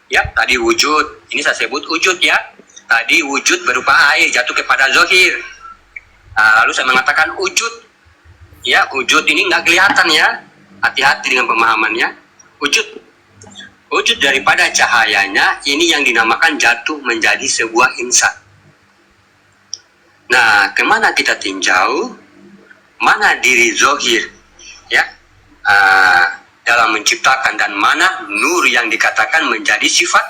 Ya, tadi wujud. Ini saya sebut wujud ya. Tadi wujud berupa air jatuh kepada zohir. Lalu saya mengatakan wujud. Ya, wujud ini nggak kelihatan ya. Hati-hati dengan pemahamannya. Wujud daripada cahayanya ini yang dinamakan jatuh menjadi sebuah insan. Nah, kemana kita tinjau? Mana diri zohir ya dalam menciptakan, dan mana nur yang dikatakan menjadi sifat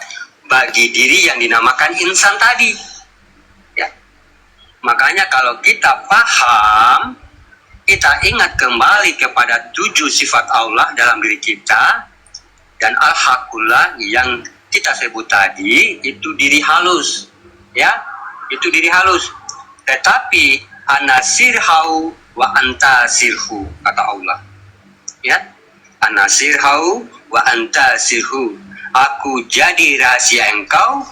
bagi diri yang dinamakan insan tadi ya. Makanya kalau kita paham, kita ingat kembali kepada 7 sifat Allah dalam diri kita, dan al-haqqullah yang kita sebut tadi itu diri halus ya, itu diri halus. Tetapi ana sirhau wa anta sirhu, kata Allah ya. Ana sirhau wa anta sirhu, aku jadi rahasia engkau,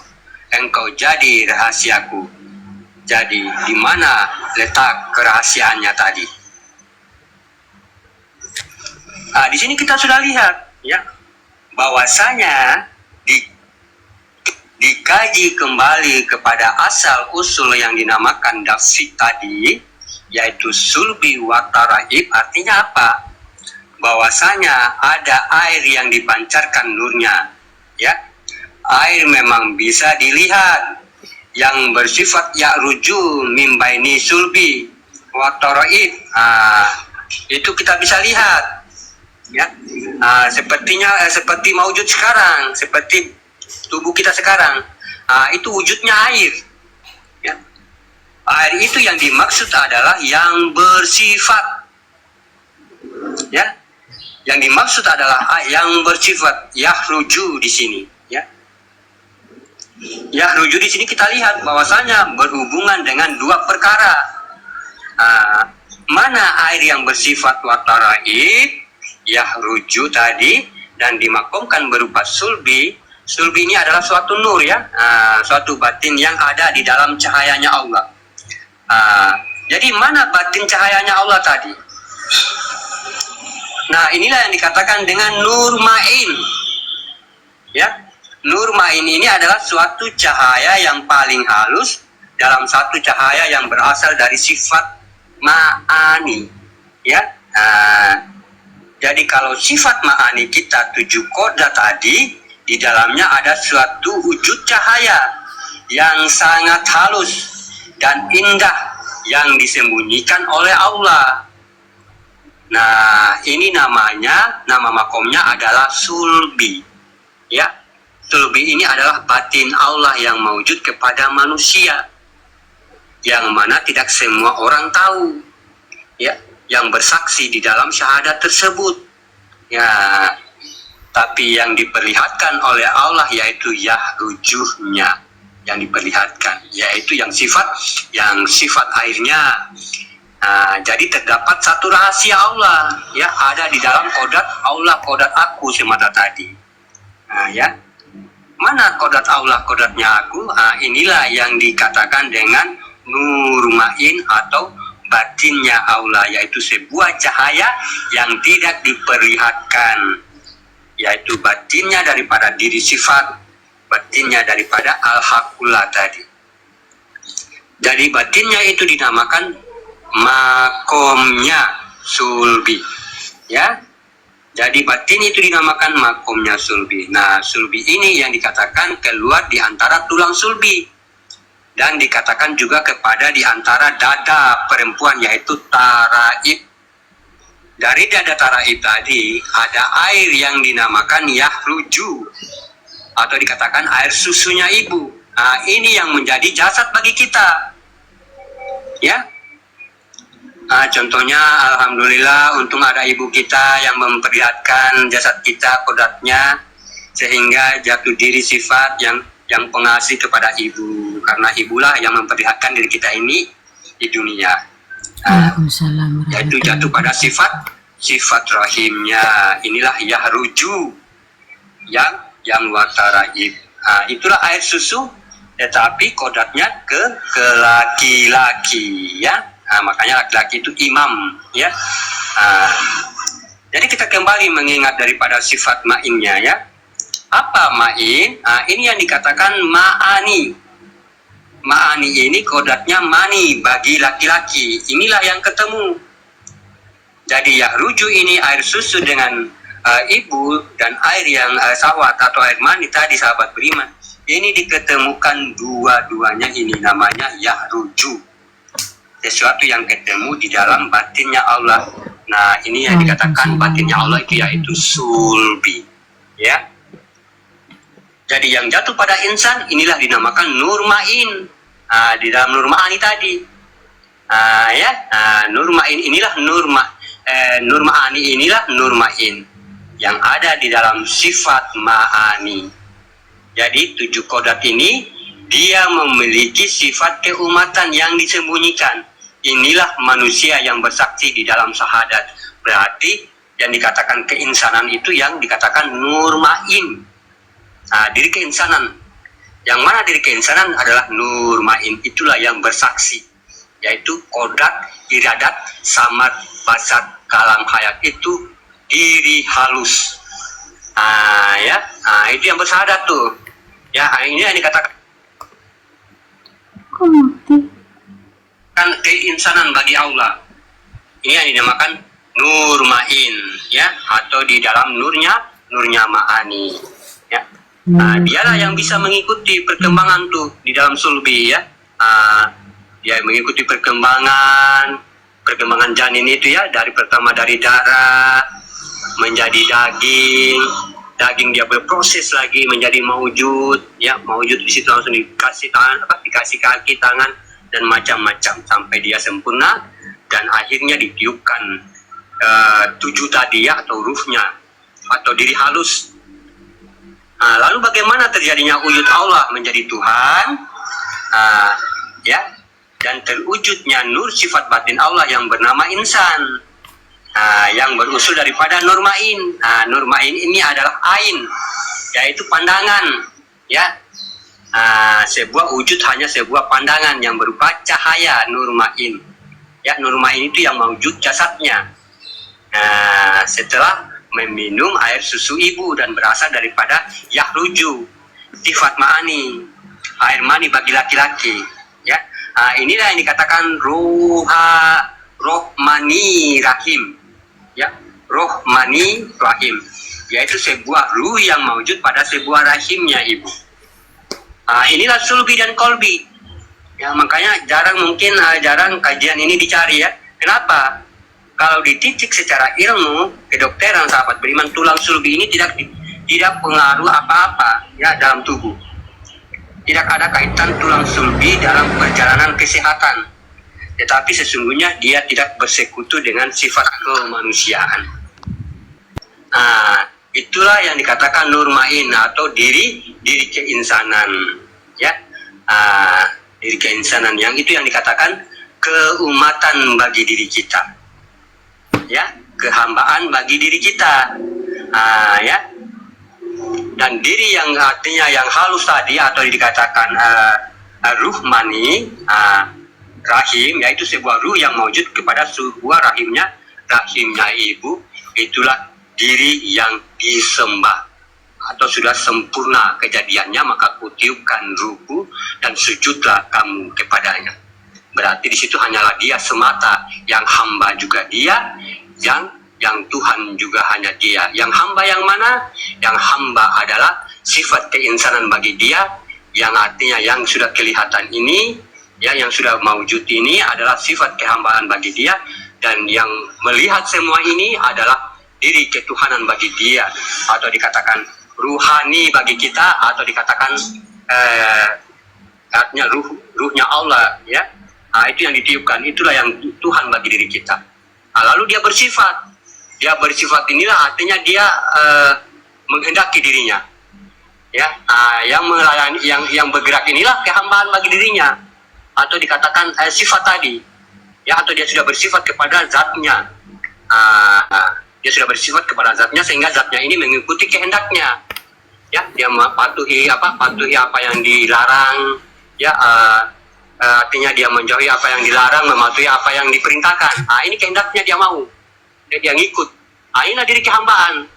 engkau jadi rahasiaku. Jadi di mana letak kerahasiaannya tadi? Di sini kita sudah lihat ya, bahwasanya dikaji kembali kepada asal usul yang dinamakan dafsik tadi, yaitu sulbi wa taraib. Artinya apa? Bahwasanya ada air yang dipancarkan nurnya ya. Air memang bisa dilihat yang bersifat ya'ruju min baini sulbi wa taraib. Itu kita bisa lihat ya. Seperti maujud sekarang, seperti tubuh kita sekarang, itu wujudnya air ya. Air itu yang dimaksud adalah yang bersifat ya, yang dimaksud adalah yang bersifat yahruju di sini ya. Yahruju di sini kita lihat bahwasanya berhubungan dengan 2 perkara. Mana air yang bersifat wataraib, yahruju tadi, dan dimakomkan berupa sulbi. Sulbi ini adalah suatu nur ya, suatu batin yang ada di dalam cahayanya Allah. Jadi mana batin cahayanya Allah tadi? Nah, inilah yang dikatakan dengan nur ma'in ya. Nur ma'in ini adalah suatu cahaya yang paling halus dalam satu cahaya yang berasal dari sifat ma'ani ya. Jadi kalau sifat ma'ani kita 7 koda tadi, di dalamnya ada suatu wujud cahaya yang sangat halus dan indah yang disembunyikan oleh Allah. Nah, ini namanya, nama makomnya adalah sulbi ya. Sulbi ini adalah batin Allah yang mewujud kepada manusia, yang mana tidak semua orang tahu ya, yang bersaksi di dalam syahadat tersebut ya. Tapi yang diperlihatkan oleh Allah yaitu yahrujuhnya, yang diperlihatkan yaitu yang sifat airnya. Jadi terdapat satu rahasia Allah ya, ada di dalam kodat Allah, kodat aku semata tadi ya. Mana kodat Allah, kodatnya aku? Inilah yang dikatakan dengan nur ma'in atau batinnya Allah, yaitu sebuah cahaya yang tidak diperlihatkan, yaitu batinnya daripada diri sifat, batinnya daripada al-haqqullah tadi. Jadi batinnya itu dinamakan makomnya sulbi ya. Jadi batin itu dinamakan makomnya sulbi. Nah, sulbi ini yang dikatakan keluar di antara tulang sulbi, dan dikatakan juga kepada di antara dada perempuan, yaitu taraib. Dari dada taraib tadi ada air yang dinamakan yahruju, atau dikatakan air susunya ibu. Nah, ini yang menjadi jasad bagi kita ya. Contohnya alhamdulillah untung ada ibu kita yang memperlihatkan jasad kita, kodatnya, sehingga jatuh diri sifat yang pengasih kepada ibu, karena ibulah yang memperlihatkan diri kita ini di dunia. Yaitu jatuh pada sifat rahimnya. Inilah yahruju yang wataraib. Itulah air susu, tetapi kodatnya ke laki-laki ya. Makanya laki-laki itu imam ya. Jadi kita kembali mengingat daripada sifat ma'innya ya. Apa ma'in? Ini yang dikatakan ma'ani. Ma'ani ini kodratnya mani bagi laki-laki. Inilah yang ketemu. Jadi yahruju ini air susu dengan ibu dan air yang sawat atau air mani tadi, sahabat beriman. Ini diketemukan dua-duanya, ini namanya yahruju. Sesuatu yang ketemu di dalam batinnya Allah. Nah, ini yang dikatakan batinnya Allah itu yaitu sulbi. Ya. Jadi yang jatuh pada insan inilah dinamakan nur ma'in. Di dalam nur ma'ani tadi. Nur ma'in inilah nur ma'ani inilah nur ma'in yang ada di dalam sifat ma'ani. Jadi 7 kodrat ini dia memiliki sifat keumatan yang disembunyikan. Inilah manusia yang bersaksi di dalam syahadat. Berarti yang dikatakan keinsanan itu yang dikatakan nur ma'in. Diri keinsanan. Yang mana diri keinsanan adalah nur ma'in. Itulah yang bersaksi. Yaitu kodrat, iradat, samad, basat, kalam, hayat. Itu diri halus. Itu yang bersyahadat tuh. Ya, ini yang dikatakan kan keinsanan bagi Allah. Ini yang dinamakan nur ma'in, ya, atau di dalam nurnya ma'ani, ya. Dialah yang bisa mengikuti perkembangan tuh di dalam sulbi, ya. Dia mengikuti perkembangan janin itu, ya, dari pertama dari darah menjadi daging dia berproses lagi menjadi maujud, ya, maujud di situ langsung dikasih dikasih kaki, tangan dan macam-macam sampai dia sempurna dan akhirnya ditiupkan 7 tadi, ya, atau ruhnya atau diri halus. Lalu bagaimana terjadinya wujud Allah menjadi Tuhan, ya, dan terwujudnya nur sifat batin Allah yang bernama insan, yang berusul daripada nur ma'in. Nur ma'in ini adalah ain, yaitu pandangan, ya. Sebuah wujud hanya sebuah pandangan yang berupa cahaya nur ma'in. Ya, nur ma'in itu yang mewujud jasadnya. Setelah meminum air susu ibu dan berasal daripada yahruju, sifat ma'ani, air mani bagi laki-laki, ya. Inilah yang dikatakan rohmani rahim, ya, rohmani rahim, yaitu sebuah ruh yang mewujud pada sebuah rahimnya ibu. Inilah sulbi dan kolbi, ya. Makanya jarang kajian ini dicari, ya. Kenapa? Kalau dititik secara ilmu kedokteran, sahabat beriman, tulang sulbi ini tidak pengaruh apa-apa, ya, dalam tubuh. Tidak ada kaitan tulang sulbi dalam perjalanan kesehatan. Tetapi sesungguhnya dia tidak bersekutu dengan sifat kemanusiaan. Itulah yang dikatakan nur ma'in atau diri keinsanan, ya. Diri keinsanan yang itu yang dikatakan keumatan bagi diri kita, ya, kehambaan bagi diri kita, ya. Dan diri yang artinya yang halus tadi atau dikatakan ruhmani, rahim, yaitu sebuah ruh yang mewujud kepada sebuah rahimnya ibu. Itulah diri yang disembah atau sudah sempurna kejadiannya, maka kutiupkan ruhku dan sujudlah kamu kepadanya. Berarti di situ hanyalah dia semata, yang hamba juga dia, yang Tuhan juga hanya dia. Yang hamba yang mana? Yang hamba adalah sifat keinsanan bagi dia, yang artinya yang sudah kelihatan ini, ya, yang sudah mewujud ini adalah sifat kehambaan bagi dia, dan yang melihat semua ini adalah diri ketuhanan bagi dia, atau dikatakan ruhani bagi kita, atau dikatakan artinya ruhnya Allah, ya. Itu yang ditiupkan, itulah yang Tuhan bagi diri kita. Lalu dia bersifat inilah artinya dia menghendaki dirinya, ya. Yang melayani, yang bergerak inilah kehambaan bagi dirinya, atau dikatakan sifat tadi, ya, atau dia sudah bersifat kepada zatnya. Dia sudah bersifat kepada zatnya sehingga zatnya ini mengikuti kehendaknya, ya. Dia patuhi apa yang dilarang, ya, artinya dia menjauhi apa yang dilarang, mematuhi apa yang diperintahkan. Ini kehendaknya dia mau, dia ngikut. Inilah diri kehambaan.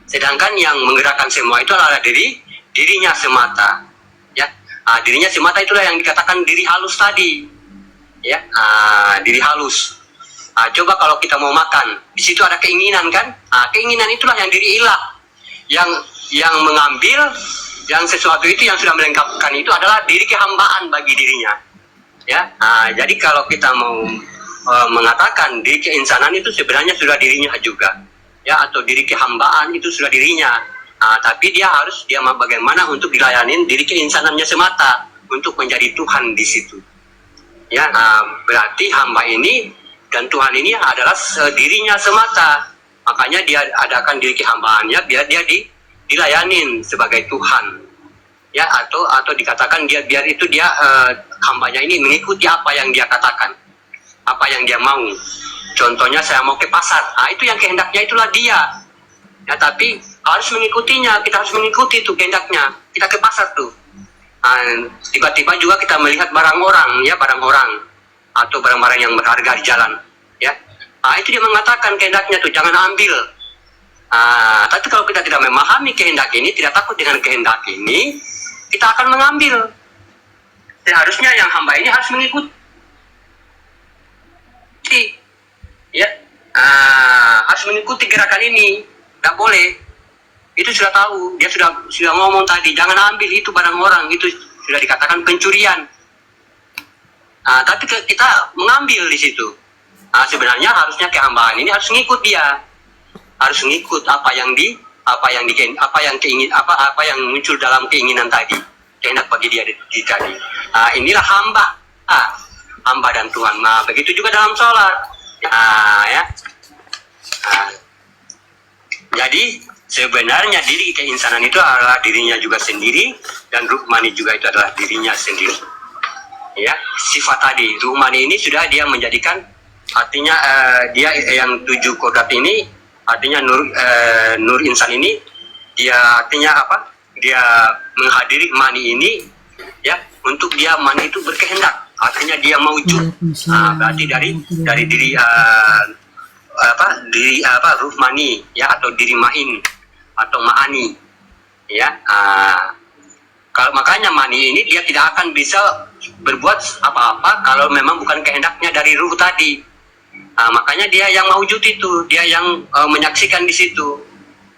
Sedangkan yang menggerakkan semua itu adalah dirinya semata. Ya, dirinya semata itulah yang dikatakan diri halus tadi. Ya, diri halus. Coba kalau kita mau makan, di situ ada keinginan kan? Keinginan itulah yang diri ilah, yang mengambil, yang sesuatu itu yang sudah melengkapkan itu adalah diri kehambaan bagi dirinya. Ya, jadi kalau kita mau mengatakan diri keinsanan itu sebenarnya sudah dirinya juga, ya, atau diri kehambaan itu sudah dirinya. Tapi dia bagaimana untuk dilayanin diri keinsanannya semata untuk menjadi Tuhan di situ. Ya, berarti hamba ini dan Tuhan ini adalah dirinya semata. Makanya dia adakan diri kehambaannya biar dia dilayanin sebagai Tuhan. Ya, atau dikatakan biar itu dia hambanya ini mengikuti apa yang dia katakan, apa yang dia mau. Contohnya saya mau ke pasar, itu yang kehendaknya itulah dia. Ya, tapi harus mengikutinya, kita harus mengikuti itu kehendaknya. Kita ke pasar tuh. Tiba-tiba juga kita melihat barang orang atau barang-barang yang berharga di jalan. Ya, itu dia mengatakan kehendaknya tuh jangan ambil. Tapi kalau kita tidak memahami kehendak ini, tidak takut dengan kehendak ini, kita akan mengambil. Seharusnya yang hamba ini harus mengikuti. Ya, harus mengikuti gerakan ini. Tidak boleh. Itu sudah tahu. Dia sudah ngomong tadi, jangan ambil itu barang orang. Itu sudah dikatakan pencurian. Tapi kita mengambil di situ. Sebenarnya harusnya kehambaan ini harus ngikut dia. Harus ngikut apa yang muncul dalam keinginan tadi, kehendak bagi dia tadi. Inilah hamba, hamba dan Tuhan. Begitu juga dalam sholat. Ya. Jadi sebenarnya diri keinsanan itu adalah dirinya juga sendiri, dan ruhmani juga itu adalah dirinya sendiri. Ya, sifat tadi ruhmani ini sudah dia menjadikan, artinya dia yang 7 kodrat ini. Artinya nur insan ini dia artinya apa? Dia menghadiri mani ini, ya, untuk dia mani itu berkehendak. Artinya dia maujud. Berarti dari diri ruh mani, ya, atau diri main atau ma'ani, ya. Kalau makanya mani ini dia tidak akan bisa berbuat apa-apa kalau memang bukan kehendaknya dari ruh tadi. Makanya dia yang maujud itu, dia yang menyaksikan di situ,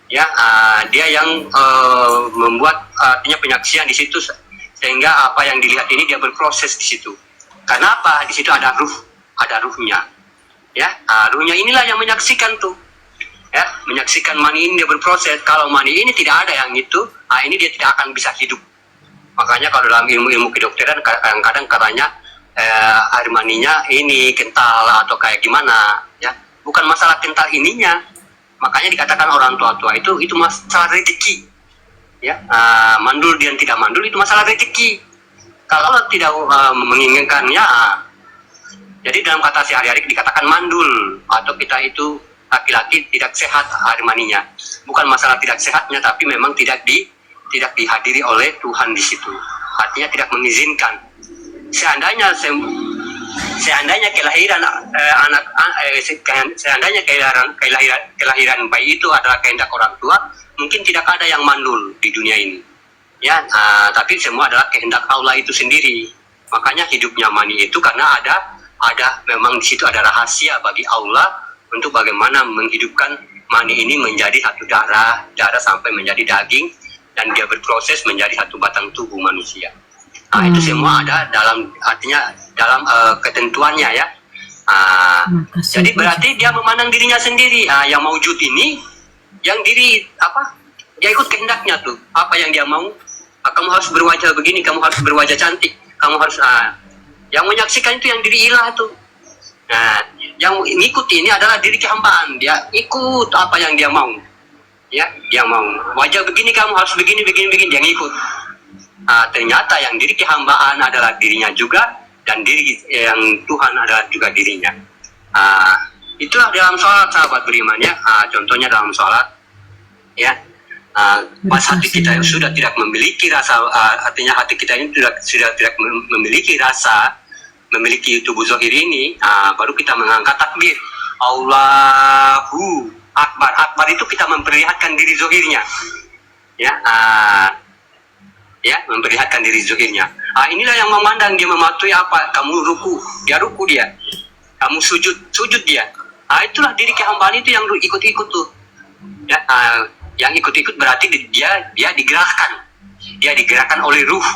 ya, dia yang membuat artinya penyaksian di situ, sehingga apa yang dilihat ini dia berproses di situ. Karena apa? Di situ ada ruhnya, ya, ruhnya inilah yang menyaksikan tuh, ya, menyaksikan mani ini dia berproses. Kalau mani ini tidak ada yang itu, ini dia tidak akan bisa hidup. Makanya kalau dalam ilmu kedokteran kadang-kadang katanya air maninya ini kental atau kayak gimana, ya, bukan masalah kental ininya. Makanya dikatakan orang tua itu masalah rezeki, ya. Mandul dan tidak mandul itu masalah rezeki. Kalau tidak menginginkannya, jadi dalam kata sehari-hari dikatakan mandul, atau kita itu laki-laki tidak sehat air maninya. Bukan masalah tidak sehatnya, tapi memang tidak dihadiri oleh Tuhan di situ. Artinya tidak mengizinkan. Seandainya kelahiran seandainya kelahiran bayi itu adalah kehendak orang tua, mungkin tidak ada yang mandul di dunia ini, ya. Tapi semua adalah kehendak Allah itu sendiri. Makanya hidupnya mani itu karena ada memang di situ ada rahasia bagi Allah untuk bagaimana menghidupkan mani ini menjadi satu darah sampai menjadi daging, dan dia berproses menjadi satu batang tubuh manusia. Itu semua ada dalam ketentuannya, ya. Jadi berarti dia memandang dirinya sendiri. Yang maujud ini, yang diri dia ikut kehendaknya tuh. Apa yang dia mau? Kamu harus berwajah begini, kamu harus berwajah cantik, kamu harus. Yang menyaksikan itu yang diri ilah tuh. Yang mengikuti ini adalah diri kehambaan. Dia ikut apa yang dia mau. Ya, dia mau wajah begini, kamu harus begini, dia ngikut. Ternyata yang diri kehambaan adalah dirinya juga, dan diri yang Tuhan adalah juga dirinya. Itulah dalam sholat, sahabat beriman, ya. Contohnya dalam sholat, ya, pas hati kita yang sudah tidak memiliki rasa, artinya hati kita ini sudah tidak memiliki rasa, memiliki tubuh zahir ini, baru kita mengangkat takbir, Allahu Akbar. Akbar itu kita memperlihatkan diri zohirnya, ya, ya, memperlihatkan diri zohirnya. Inilah yang memandang, dia mematuhi apa? Kamu ruku, dia ruku dia. Kamu sujud dia. Itulah diri kehambaan itu yang ikut-ikut tuh. Ya, yang ikut-ikut berarti dia digerakkan oleh ruh,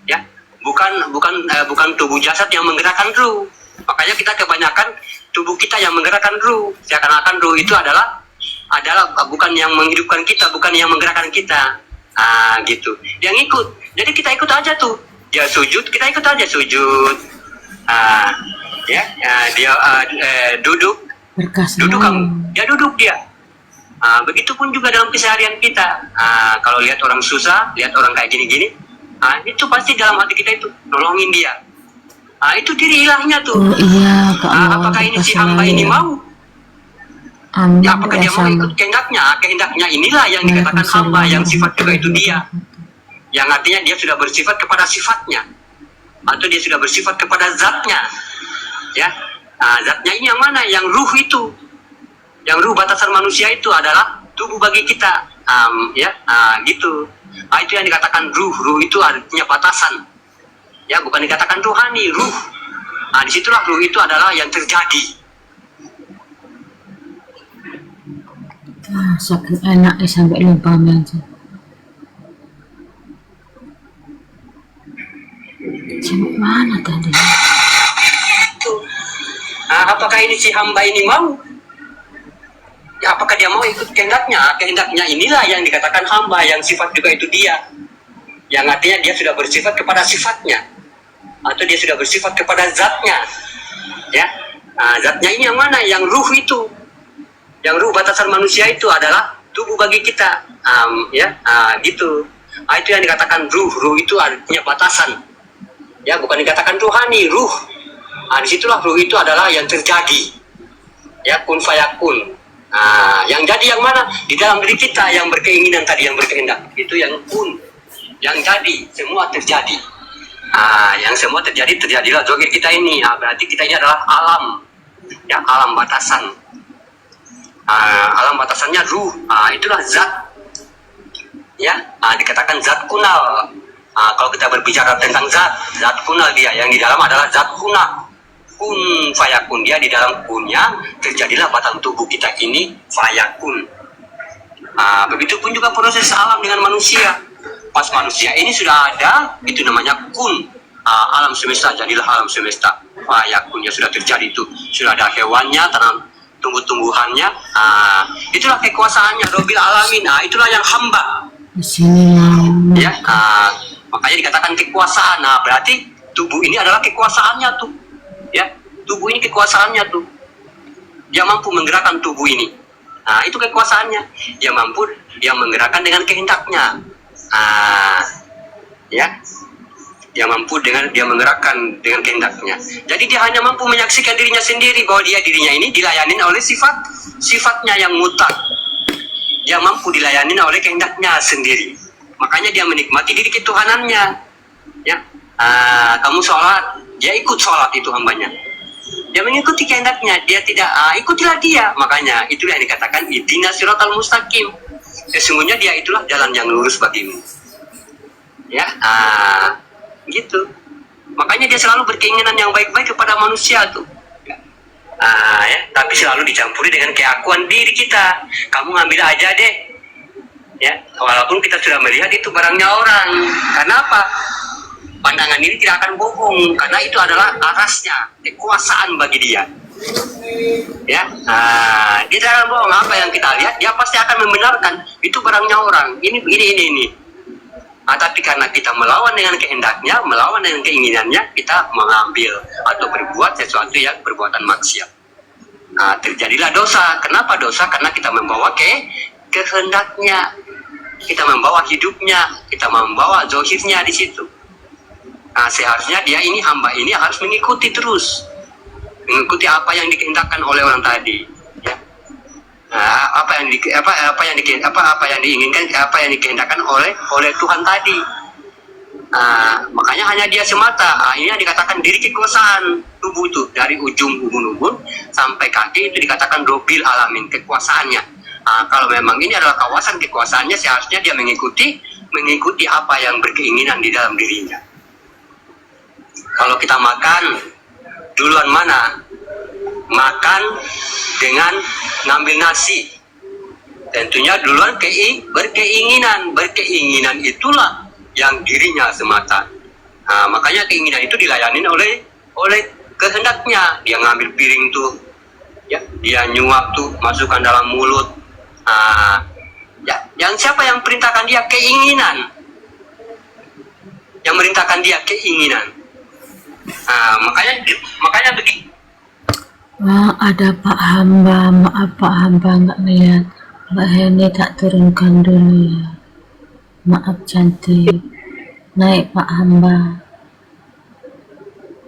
ya, bukan tubuh jasad yang menggerakkan ruh. Makanya kita kebanyakan tubuh kita yang menggerakkan ruh, seakan-akan ruh itu adalah bukan yang menghidupkan kita, bukan yang menggerakkan kita. Gitu. Yang ikut, jadi kita ikut aja tuh. Dia sujud, kita ikut aja sujud. Dia duduk kamu, dia duduk dia. Begitupun juga dalam keseharian kita. Kalau lihat orang susah, lihat orang kayak gini-gini, itu pasti dalam hati kita itu nolongin dia. Itu diri ilahnya tuh. Iya, apakah ini si hamba ini mau? Ya, apakah dia mau ikut kehendaknya? Kehendaknya inilah yang dikatakan hamba, yang sifat juga itu dia. Yang artinya dia sudah bersifat kepada sifatnya, atau dia sudah bersifat kepada zatnya. Ya, zatnya ini yang mana? Yang ruh itu. Yang ruh batasan manusia itu adalah tubuh bagi kita. Gitu. Itu yang dikatakan ruh. Ruh itu artinya batasan. Ya, bukan dikatakan rohani, ruh. Disitulah ruh itu adalah yang terjadi. Saking enaknya sampai lupa aja. Sampai mana tadi? Apakah ini si hamba ini mau? Ya, apakah dia mau ikut kehendaknya? Kehendaknya inilah yang dikatakan hamba, yang sifat juga itu dia. Yang artinya dia sudah bersifat kepada sifatnya, atau dia sudah bersifat kepada zatnya. Ya, zatnya ini yang mana? Yang ruh itu. Yang ruh batasan manusia itu adalah tubuh bagi kita. Gitu. Itu yang dikatakan ruh. Ruh itu artinya batasan. Ya, bukan dikatakan rohani, ruh. Disitulah ruh itu adalah yang terjadi. Ya, kun fayakun. Yang jadi yang mana? Di dalam diri kita yang berkeinginan tadi, yang berkehendak. Itu yang kun. Yang jadi, semua terjadi. Yang semua terjadilah zahir kita ini. Berarti kita ini adalah alam. Ya, alam batasan. Alam batasannya ruh. Itulah zat. Ya, dikatakan zat kunal. Kalau kita berbicara tentang zat kunal dia. Yang di dalam adalah zat kunal. Kun fayakun, dia di dalam kunnya terjadilah batang tubuh kita ini fayakun. Begitupun juga proses alam dengan manusia. Pas manusia ini sudah ada, itu namanya kun. Alam semesta, jadilah alam semesta. Fayakun, ya sudah terjadi itu. Sudah ada hewannya, tumbuh-tumbuhannya. Itulah kekuasaannya Rabbil Alamin. Itulah yang hamba. Ya, makanya dikatakan kekuasaan. Berarti tubuh ini adalah kekuasaannya tuh. Ya, tubuh ini kekuasaannya tuh. Dia mampu menggerakkan tubuh ini. Itu kekuasaannya. Dia mampu, dia menggerakkan dengan kehendaknya. Ya, dia mampu dia menggerakkan dengan kehendaknya. Jadi dia hanya mampu menyaksikan dirinya sendiri bahwa dirinya ini dilayani oleh sifatnya yang mutlak. Dia mampu dilayani oleh kehendaknya sendiri. Makanya dia menikmati diri ketuhanannya. Ya, kamu sholat, dia ikut sholat itu hambanya. Dia mengikuti kehendaknya, dia tidak ikutilah dia. Makanya itulah yang dikatakan ihdinas siratal mustaqim. Sesungguhnya dia itulah jalan yang lurus bagimu. Ya, gitu. Makanya dia selalu berkeinginan yang baik-baik kepada manusia tuh. Ya, tapi selalu dicampuri dengan keakuan diri kita. Kamu ngambil aja deh. Ya, walaupun kita sudah melihat itu barangnya orang. Kenapa? Pandangan ini tidak akan bohong, karena itu adalah arasnya, kekuasaan bagi dia. Ya, dia tidak akan bohong. Apa yang kita lihat, dia pasti akan membenarkan itu barangnya orang. Ini. Tapi karena kita melawan dengan kehendaknya, melawan dengan keinginannya, kita mengambil atau berbuat sesuatu yang perbuatan maksiat. Terjadilah dosa. Kenapa dosa? Karena kita membawa kehendaknya, kita membawa hidupnya, kita membawa zahirnya di situ. Seharusnya dia ini, hamba ini harus mengikuti terus, mengikuti apa yang dikehendakkan oleh orang tadi. Ya. Apa yang diinginkan, apa yang dikehendakkan oleh Tuhan tadi. Makanya hanya dia semata. Ini yang dikatakan diri kekuasaan. tubuh tuh, dari ujung ubun-ubun sampai kaki itu dikatakan Robbil Alamin, kekuasaannya. Kalau memang ini adalah kawasan kekuasaannya, seharusnya dia mengikuti apa yang berkeinginan di dalam dirinya. Kalau kita makan, duluan mana? Makan dengan ngambil nasi. Tentunya duluan berkeinginan. Berkeinginan itulah yang dirinya semata. Makanya keinginan itu dilayani oleh kehendaknya. Dia ngambil piring tuh, ya, dia nyuap tuh, masukkan dalam mulut. Ya, yang siapa yang perintahkan dia? Keinginan. Yang merintahkan dia keinginan. Makanya begitu. Ada Pak Hamba, maaf Pak Hamba nggak lihat. Mbak Heni tak turunkan dulu ya. Maaf cantik. Naik Pak Hamba.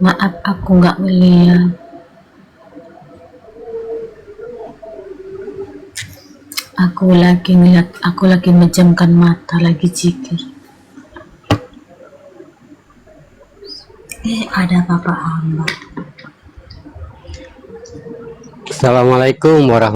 Maaf aku nggak ngeliat. Aku lagi menjamkan mata, lagi zikir. Ada Bapak Hamba. Assalamualaikum warahmatullahi